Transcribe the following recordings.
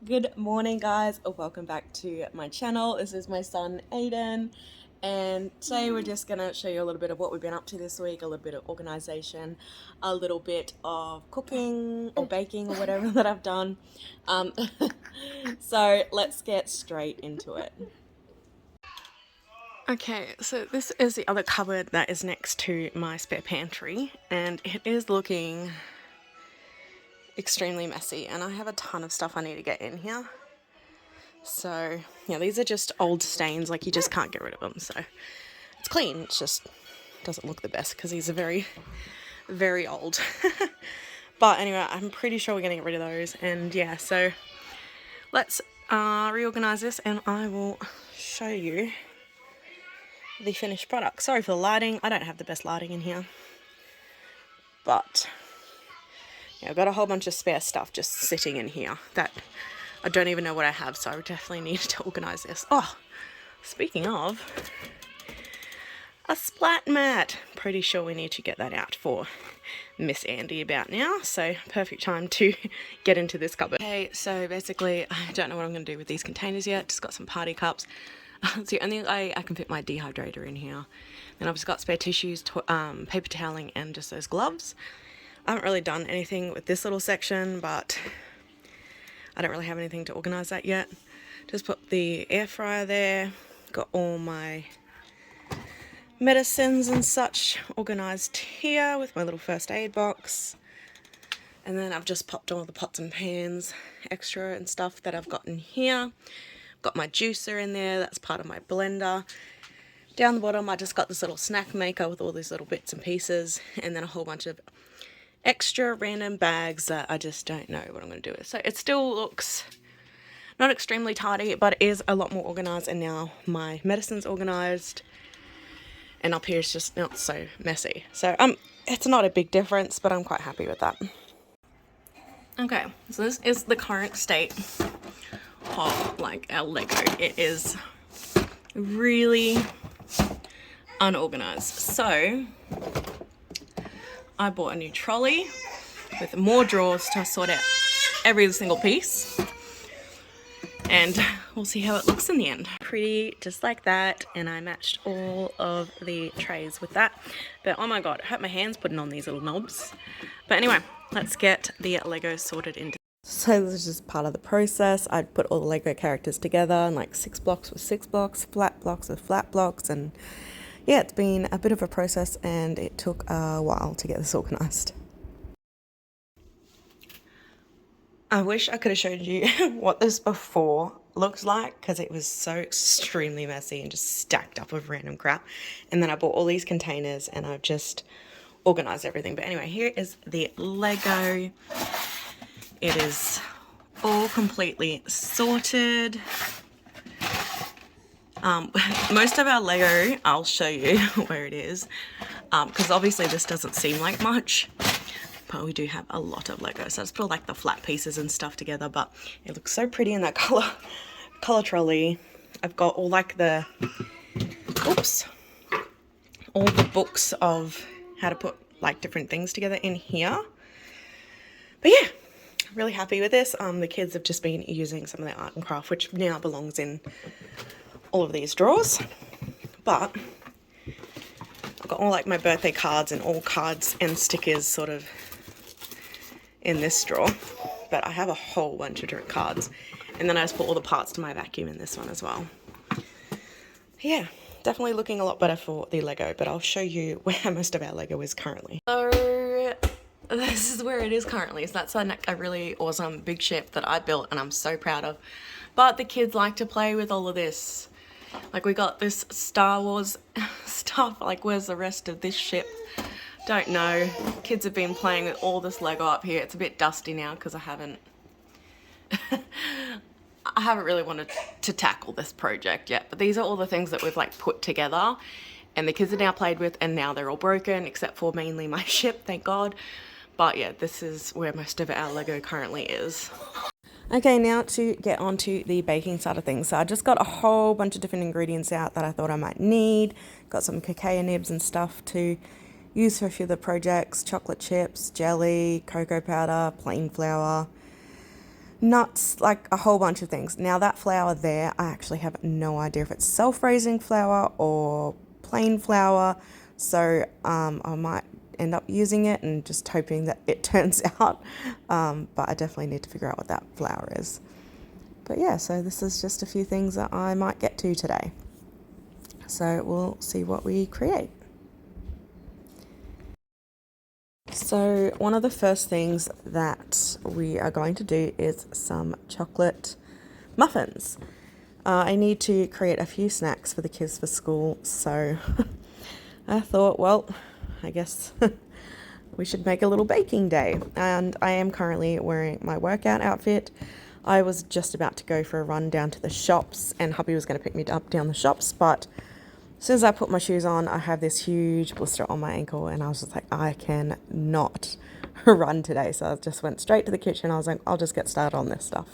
Good morning, guys. Welcome back to my channel. This is my son Aiden, and today we're just gonna show you a little bit of what we've been up to this week, a little bit of organization, a little bit of cooking or baking or whatever that I've done. So let's get straight into it. Okay, so this is the other cupboard that is next to my spare pantry, and it is looking extremely messy, and I have a ton of stuff I need to get in here. So yeah, these are just old stains, like you just can't get rid of them. So it's clean, it just doesn't look the best because these are very, very old. But anyway, I'm pretty sure we're gonna get rid of those. And yeah, so let's reorganize this and I will show you the finished product. Sorry for the lighting, I don't have the best lighting in here. But yeah, I've got a whole bunch of spare stuff just sitting in here that I don't even know what I have, so I definitely need to organise this. Oh, speaking of, a splat mat. Pretty sure we need to get that out for Miss Andy about now, so perfect time to get into this cupboard. Okay, so basically, I don't know what I'm going to do with these containers yet. Just got some party cups. It's the only way I can fit my dehydrator in here. Then I've just got spare tissues, paper toweling, and just those gloves. I haven't really done anything with this little section, but I don't really have anything to organise that yet. Just put the air fryer there, got all my medicines and such organised here with my little first aid box. And then I've just popped all the pots and pans, extra and stuff that I've got in here. Got my juicer in there, that's part of my blender. Down the bottom I just got this little snack maker with all these little bits and pieces, and then a whole bunch of extra random bags that I just don't know what I'm going to do with. So it still looks not extremely tidy, but it is a lot more organised, and now my medicine's organised and up here is just not so messy. So it's not a big difference, but I'm quite happy with that. Okay, so this is the current state of like our Lego. It is really unorganised. So I bought a new trolley with more drawers to sort out every single piece, and we'll see how it looks in the end. Pretty just like that, and I matched all of the trays with that. But oh my god, I hurt my hands putting on these little knobs. But anyway, let's get the Lego sorted into. So this is just part of the process. I put all the Lego characters together in like 6 blocks with 6 blocks, flat blocks with flat blocks, and yeah, it's been a bit of a process and it took a while to get this organised. I wish I could have showed you what this before looked like, because it was so extremely messy and just stacked up with random crap. And then I bought all these containers and I've just organised everything. But anyway, here is the Lego. It is all completely sorted. Most of our Lego, I'll show you where it is, because obviously this doesn't seem like much, but we do have a lot of Lego. So I just put all like the flat pieces and stuff together, but it looks so pretty in that color trolley. I've got all like the, all the books of how to put like different things together in here. But yeah, really happy with this. The kids have just been using some of their art and craft, which now belongs in all of these drawers. But I've got all like my birthday cards and all cards and stickers sort of in this drawer. But I have a whole bunch of different cards, and then I just put all the parts to my vacuum in this one as well. Yeah, definitely looking a lot better for the Lego, but I'll show you where most of our Lego is currently. So this is where it is currently. So that's a really awesome big ship that I built and I'm so proud of. But the kids like to play with all of this. Like we got this Star Wars stuff, like where's the rest of this ship? Don't know. Kids have been playing with all this Lego up here. It's a bit dusty now because I haven't really wanted to tackle this project yet. But these are all the things that we've like put together and the kids are now played with, and now they're all broken except for mainly my ship, thank God. But yeah, this is where most of our Lego currently is. Okay, now to get onto the baking side of things. So I just got a whole bunch of different ingredients out that I thought I might need. Got some cacao nibs and stuff to use for a few of the projects. Chocolate chips, jelly, cocoa powder, plain flour, nuts, like a whole bunch of things. Now that flour there, I actually have no idea if it's self-raising flour or plain flour, so I might end up using it and just hoping that it turns out, but I definitely need to figure out what that flour is. But yeah, so this is just a few things that I might get to today, so we'll see what we create. So one of the first things that we are going to do is some chocolate muffins. I need to create a few snacks for the kids for school, so I thought, well, I guess we should make a little baking day. And I am currently wearing my workout outfit. I was just about to go for a run down to the shops, and hubby was going to pick me up down the shops, but as soon as I put my shoes on, I have this huge blister on my ankle, and I was just like, I cannot run today. So I just went straight to the kitchen. I was like, I'll just get started on this stuff.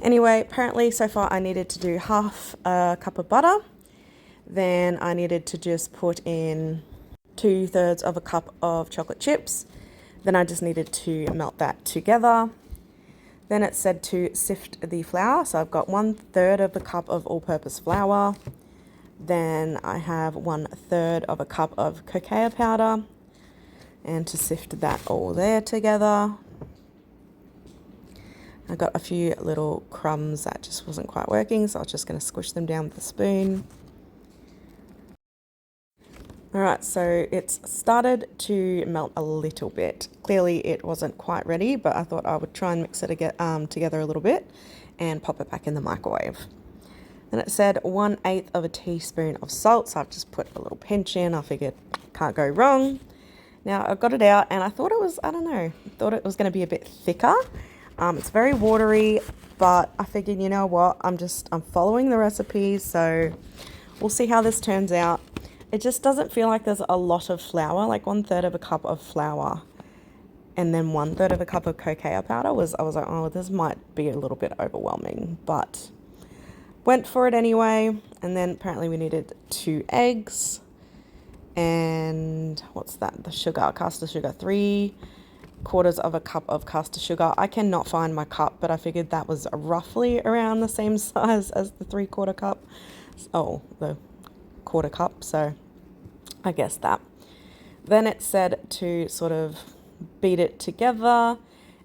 Anyway, apparently so far I needed to do half a cup of butter. Then I needed to just put in 2/3 of a cup of chocolate chips. Then I just needed to melt that together. Then it said to sift the flour. So I've got 1/3 of a cup of all-purpose flour. Then I have 1/3 of a cup of cocoa powder, and to sift that all there together. I got a few little crumbs that just wasn't quite working, so I was just going to squish them down with a spoon. Alright, so it's started to melt a little bit. Clearly it wasn't quite ready, but I thought I would try and mix it together a little bit and pop it back in the microwave. And it said 1/8 of a teaspoon of salt, so I've just put a little pinch in. I figured can't go wrong. Now I got it out, and I thought it was, I don't know, thought it was going to be a bit thicker. It's very watery, but I figured, you know what, I'm following the recipe, so we'll see how this turns out. It just doesn't feel like there's a lot of flour, like 1/3 of a cup of flour and then 1/3 of a cup of cocoa powder I was like, oh, this might be a little bit overwhelming, but went for it anyway. And then apparently we needed 2 eggs and what's that? The sugar, caster sugar, 3/4 of a cup of caster sugar. I cannot find my cup, but I figured that was roughly around the same size as the 3/4 cup. Oh, the 1/4 cup, so I guess that. Then it said to sort of beat it together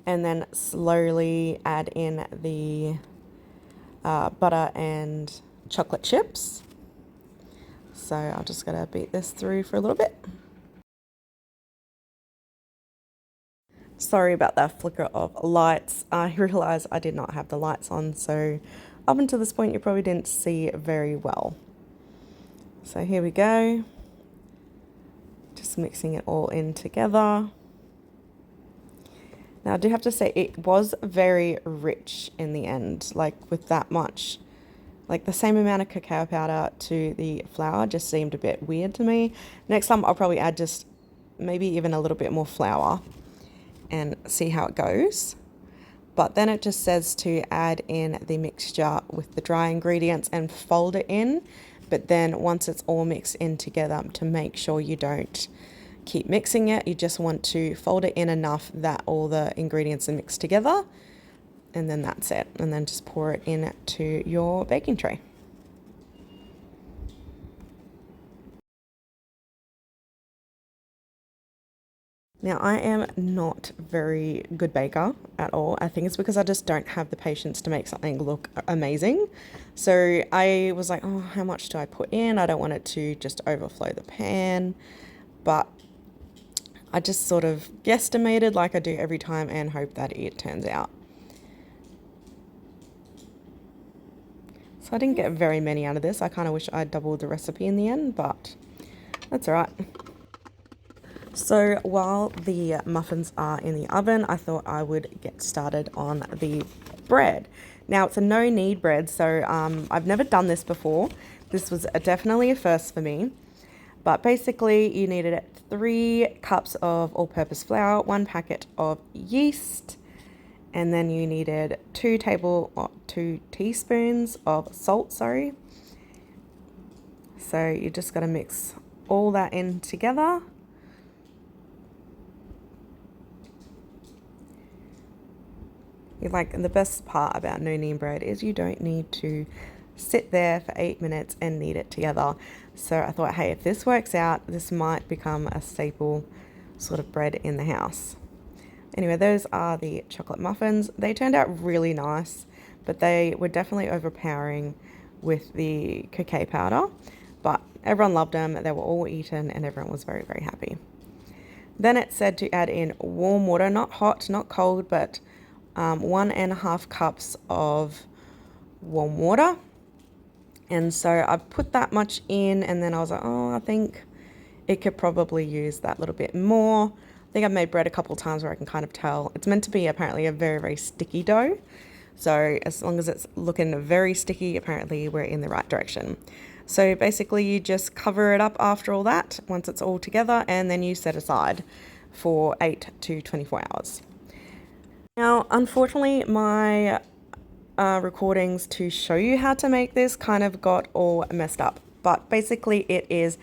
and then slowly add in the butter and chocolate chips. So I'm just going to beat this through for a little bit. Sorry about that flicker of lights. I realised I did not have the lights on, so up until this point you probably didn't see very well. So here we go. Just mixing it all in together. Now I do have to say it was very rich in the end, like with that much. Like the same amount of cacao powder to the flour just seemed a bit weird to me. Next time I'll probably add just maybe even a little bit more flour and see how it goes. But then it just says to add in the mixture with the dry ingredients and fold it in. But then once it's all mixed in together, to make sure you don't keep mixing it, you just want to fold it in enough that all the ingredients are mixed together, and then that's it. And then just pour it into your baking tray. Now I am not a very good baker at all. I think it's because I just don't have the patience to make something look amazing. So I was like, oh, how much do I put in? I don't want it to just overflow the pan. But I just sort of guesstimated like I do every time and hope that it turns out. So I didn't get very many out of this. I kind of wish I'd doubled the recipe in the end, but that's all right. So while the muffins are in the oven, I thought I would get started on the bread. Now it's a no-knead bread, so I've never done this before. This was definitely a first for me. But basically you needed 3 cups of all-purpose flour, 1 packet of yeast, and then you needed 2 teaspoons of salt, So you just got to mix all that in together. Like, and the best part about no-knead bread is you don't need to sit there for 8 minutes and knead it together. So I thought, hey, if this works out, this might become a staple sort of bread in the house. Anyway, those are the chocolate muffins. They turned out really nice, but they were definitely overpowering with the cacao powder. But everyone loved them. They were all eaten and everyone was very, very happy. Then it said to add in warm water, not hot, not cold, but 1.5 cups of warm water. And so I put that much in, and then I was like, oh, I think it could probably use that little bit more. I think I've made bread a couple of times where I can kind of tell. It's meant to be apparently a very, very sticky dough. So as long as it's looking very sticky, apparently we're in the right direction. So basically you just cover it up after all that, once it's all together, and then you set aside for 8 to 24 hours. Now, unfortunately, my recordings to show you how to make this kind of got all messed up. But basically it is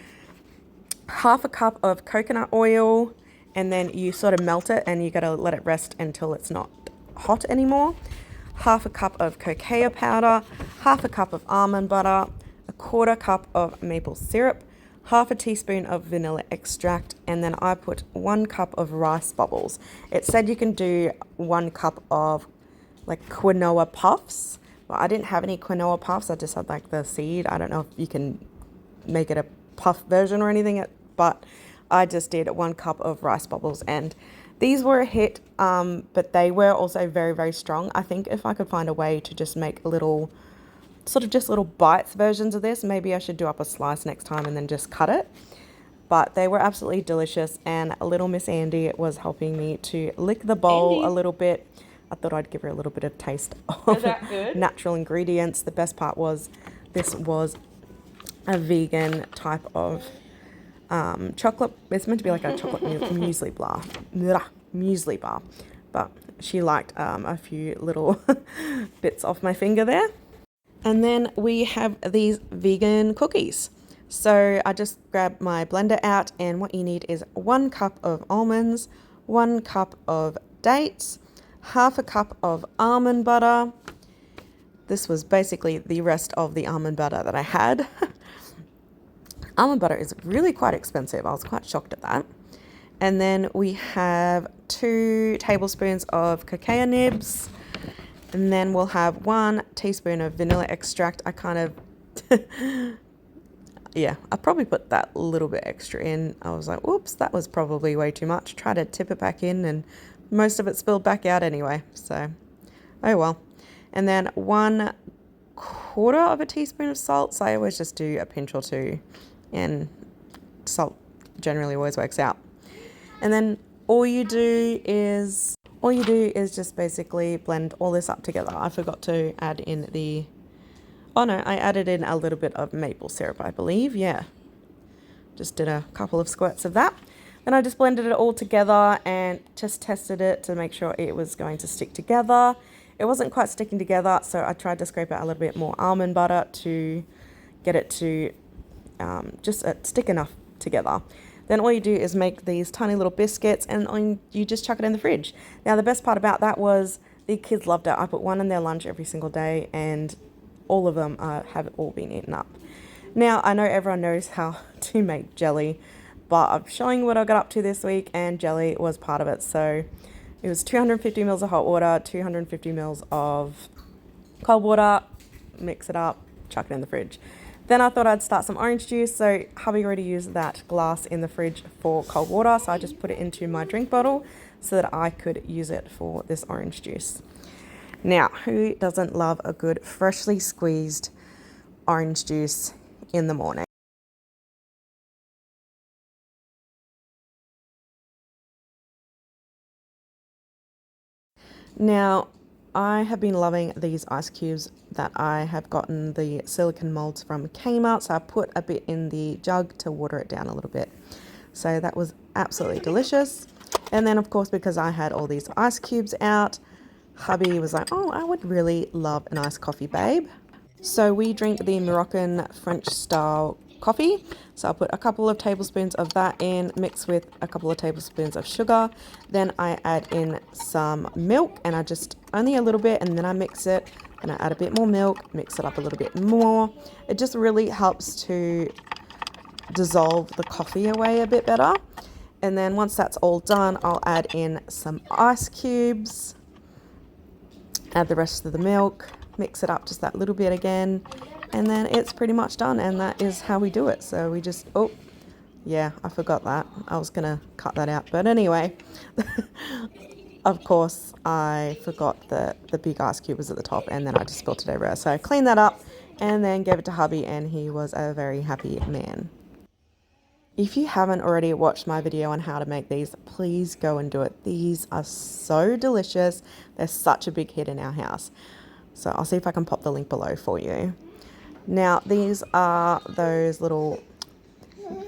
1/2 cup of coconut oil, and then you sort of melt it and you gotta let it rest until it's not hot anymore. 1/2 cup of cacao powder, 1/2 cup of almond butter, 1/4 cup of maple syrup, 1/2 teaspoon of vanilla extract, and then I put 1 cup of rice bubbles. It said you can do 1 cup of like quinoa puffs. Well, I didn't have any quinoa puffs. I just had like the seed. I don't know if you can make it a puff version or anything, but I just did 1 cup of rice bubbles, and these were a hit, but they were also very, very strong. I think if I could find a way to just make little, sort of just little bites versions of this, maybe I should do up a slice next time and then just cut it. But they were absolutely delicious, and little Miss Andy was helping me to lick the bowl a little bit. I thought I'd give her a little bit of taste of natural ingredients. The best part was this was a vegan type of chocolate. It's meant to be like a chocolate muesli bar. But she liked a few little bits off my finger there. And then we have these vegan cookies. So I just grabbed my blender out, and what you need is 1 cup of almonds, 1 cup of dates, 1/2 cup of almond butter. This was basically the rest of the almond butter that I had. Almond butter is really quite expensive. I was quite shocked at that. And then we have 2 tablespoons of cacao nibs. And then we'll have 1 teaspoon of vanilla extract. I kind of, yeah, I probably put that little bit extra in. I was like, oops, that was probably way too much. Try to tip it back in, and most of it spilled back out anyway. So, oh well. And then 1/4 teaspoon of salt. So I always just do a pinch or 2, and salt generally always works out. And then all you do is just basically blend all this up together. I forgot to add in I added in a little bit of maple syrup, I believe. Yeah, just did a couple of squirts of that. Then I just blended it all together and just tested it to make sure it was going to stick together. It wasn't quite sticking together, so I tried to scrape out a little bit more almond butter to get it to just stick enough together. Then all you do is make these tiny little biscuits, and you just chuck it in the fridge. Now the best part about that was the kids loved it. I put 1 in their lunch every single day, and all of them have all been eaten up. Now I know everyone knows how to make jelly, but I'm showing you what I got up to this week, and jelly was part of it. So it was 250 mils of hot water, 250 mils of cold water, mix it up, chuck it in the fridge. Then I thought I'd start some orange juice. So hubby already used that glass in the fridge for cold water, so I just put it into my drink bottle so that I could use it for this orange juice. Now, who doesn't love a good freshly squeezed orange juice in the morning? Now, I have been loving these ice cubes that I have gotten the silicone molds from Kmart, so I put a bit in the jug to water it down a little bit. So that was absolutely delicious. And then, of course, because I had all these ice cubes out, hubby was like, oh, I would really love an iced coffee, babe. So we drink the Moroccan French style coffee. So I'll put a couple of tablespoons of that in, mix with a couple of tablespoons of sugar. Then I add in some milk, and I just only a little bit, and then I mix it. And I add a bit more milk, mix it up a little bit more. It just really helps to dissolve the coffee away a bit better. And then once that's all done, I'll add in some ice cubes, add the rest of the milk, mix it up just that little bit again, and then it's pretty much done. And that is how we do it. So we just, oh yeah, I forgot that. I was gonna cut that out, but anyway. Of course, I forgot that the big ice cube was at the top, and then I just spilled it everywhere. So I cleaned that up and then gave it to hubby, and he was a very happy man. If you haven't already watched my video on how to make these, please go and do it. These are so delicious. They're such a big hit in our house. So I'll see if I can pop the link below for you. Now, these are those little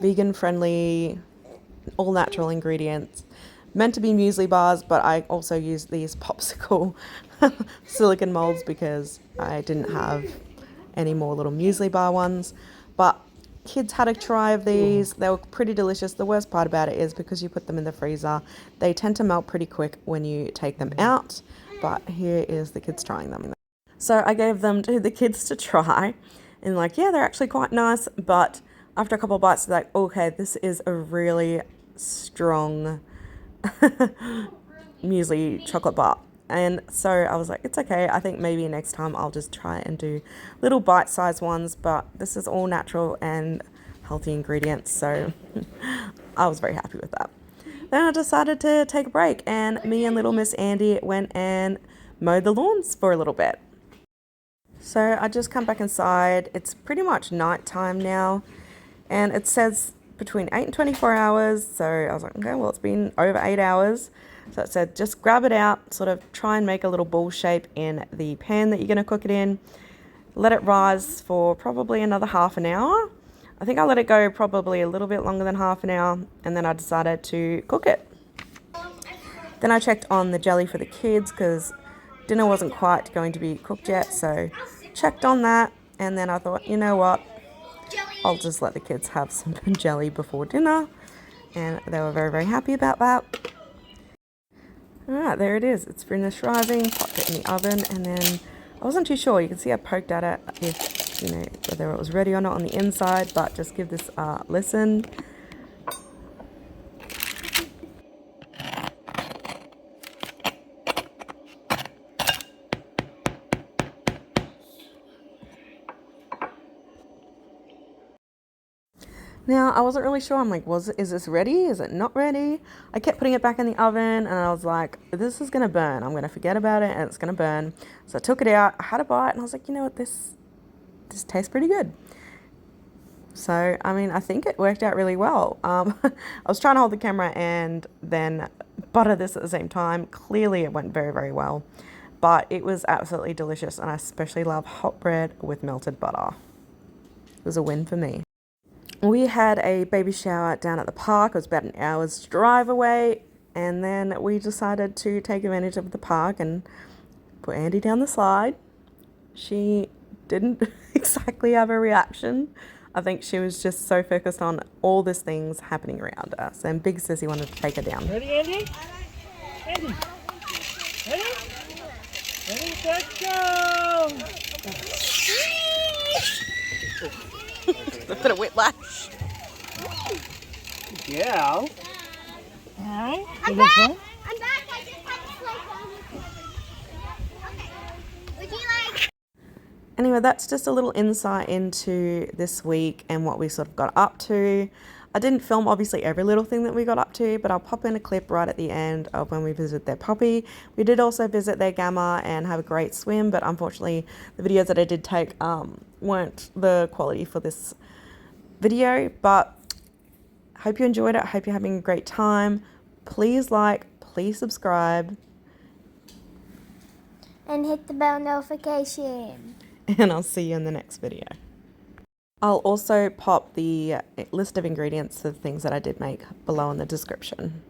vegan-friendly, all-natural ingredients. Meant to be muesli bars, but I also used these popsicle silicone molds because I didn't have any more little muesli bar ones. But kids had a try of these. They were pretty delicious. The worst part about it is because you put them in the freezer, they tend to melt pretty quick when you take them out. But here is the kids trying them. So I gave them to the kids to try, and like, yeah, they're actually quite nice. But after a couple of bites, they're like, okay, this is a really strong muesli chocolate bar. And so I was like, it's okay. I think maybe next time I'll just try and do little bite-sized ones, but this is all natural and healthy ingredients, so I was very happy with that. Then I decided to take a break, and me and little Miss Andy went and mowed the lawns for a little bit. So I just come back inside. It's pretty much night time now, and it says between 8 and 24 hours. So I was like, okay, well, it's been over 8 hours. So it said, just grab it out, sort of try and make a little ball shape in the pan that you're going to cook it in. Let it rise for probably another half an hour. I think I let it go probably a little bit longer than half an hour, and then I decided to cook it. Then I checked on the jelly for the kids because dinner wasn't quite going to be cooked yet. So checked on that, and then I thought, you know what? I'll just let the kids have some jelly before dinner, and they were very, very happy about that. Alright, there it is. It's finished rising, popped it in the oven, and then I wasn't too sure. You can see I poked at it if, you know, whether it was ready or not on the inside, but just give this a listen. Now, I wasn't really sure. I'm like, is this ready? Is it not ready? I kept putting it back in the oven, and I was like, this is going to burn. I'm going to forget about it, and it's going to burn. So I took it out. I had a bite, and I was like, you know what? This tastes pretty good. So, I mean, I think it worked out really well. I was trying to hold the camera and then butter this at the same time. Clearly, it went very, very well. But it was absolutely delicious, and I especially love hot bread with melted butter. It was a win for me. We had a baby shower down at the park. It was about an hour's drive away, and then we decided to take advantage of the park and put Andy down the slide. She didn't exactly have a reaction. I think she was just so focused on all these things happening around us, and Big Sissy wanted to take her down. Ready, Andy? Andy? Ready? Ready, let's go! A bit of whiplash. Yeah. Alright. I'm back! I'm back! I just had to slide down. Okay. Would you like... Anyway, that's just a little insight into this week and what we sort of got up to. I didn't film obviously every little thing that we got up to, but I'll pop in a clip right at the end of when we visited their puppy. We did also visit their gamma and have a great swim, but unfortunately the videos that I did take weren't the quality for this video. But I hope you enjoyed it. I hope you're having a great time. Please like, please subscribe. And hit the bell notification. And I'll see you in the next video. I'll also pop the list of ingredients of things that I did make below in the description.